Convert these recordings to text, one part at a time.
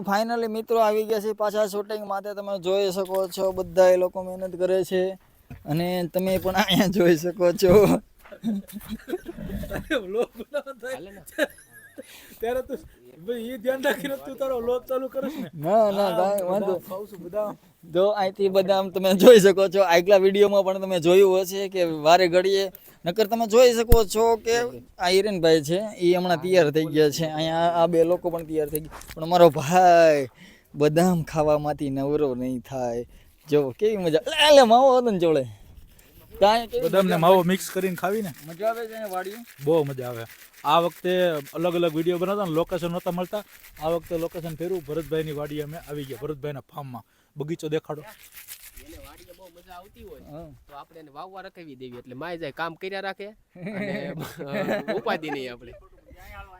Finally મિત્રો આવી ગયા છે પાછા શૂટિંગ માટે. તમે જોઈ શકો છો બધા એ લોકો મહેનત કરે છે અને તમે પણ અહીંયા જોઈ શકો છો. ત્યારે તું એ ધ્યાન રાખીને તું તારો લોક ચાલુ કરીશ ને. ના ના કાંઈ વાંધો જો અહીંથી બદામ તમે જોઈ શકો છો. આગલા વિડીયોમાં પણ તમે જોયું હશે કે વારે ઘડીએ નકર તમે જોઈ શકો છો કે આ હિરેનભાઈ છે એ હમણાં તૈયાર થઈ ગયા છે. અહીંયા આ બે લોકો પણ તૈયાર થઈ ગયા પણ મારો ભાઈ બદામ ખાવામાંથી નવરો નહીં થાય. જો કેવી મજા. લે માવો હતો ને જોડે બદામ ને માવો મિક્સ કરીને ખાવી ને મજા આવે છે વાડીઓ. બહુ મજા આવે. આ વખતે અલગ અલગ વિડીયો બનાવતા ને લોકેશન નહોતા મળતા. આ વખતે લોકેશન ફેરવું ભરતભાઈની વાડી અમે આવી ગયા. ભરતભાઈના ફાર્મમાં બગીચો દેખાડો. એને વાડીએ બહુ મજા આવતી હોય તો આપણે એને વાવવા રખાવી દેવી એટલે માય જાય કામ કર્યા રાખે અને ઉપાધિ નહીં આપણે.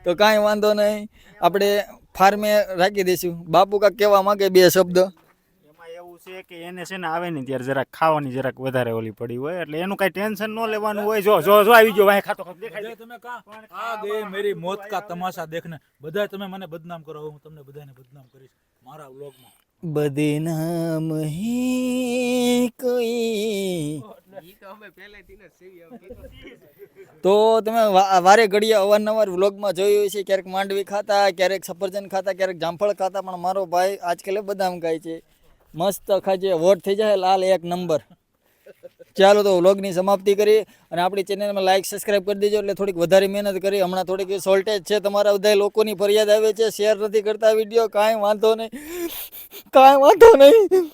તો કાંઈ વાંધો નહીં, આપણે ફાર્મે રાખી દઈશું. બાપુ કાંઈક કહેવા માંગે બે શબ્દ. એમાં એવું છે કે એને છે ને આવે ને ત્યારે જરાક ખાવાની જરાક વધારે ઓલી પડી હોય એટલે એનું કઈ ટેન્શન ન લેવાનું હોય. જો જો જો આવી ગયો વાહે ખાતો દેખાય. તમે આ ગઈ મેરી મોત કા તમાશા દેખને. બધા તમે મને બદનામ કરો, હું તમને બધાને બદનામ કરીશ મારા વ્લોગમાં. બદનામ હે કોઈ ઈ તો અમે પહેલેથી ને સેવી તો તમે વારે ઘડીએ અવારનવાર વ્લોગમાં જોયું છે. ક્યારેક માંડવી ખાતા, ક્યારેક સફરજન ખાતા, ક્યારેક જામફળ ખાતા, પણ મારો ભાઈ આજકાલ બદામ ખાય છે. મસ્ત ખાજે, વોટ થઈ જાય લાલ એક નંબર. ચાલો તો વ્લોગની સમાપ્તિ કરી અને આપણી ચેનલમાં લાઈક સબસ્ક્રાઈબ કરી દેજો એટલે થોડીક વધારે મહેનત કરી. હમણાં થોડીક શોર્ટેજ છે, તમારા બધા લોકોની ફરિયાદ આવે છે, શેર નથી કરતા વિડીયો. કાંઈ વાંધો નહીં, કાંઈ વાંધો નહીં.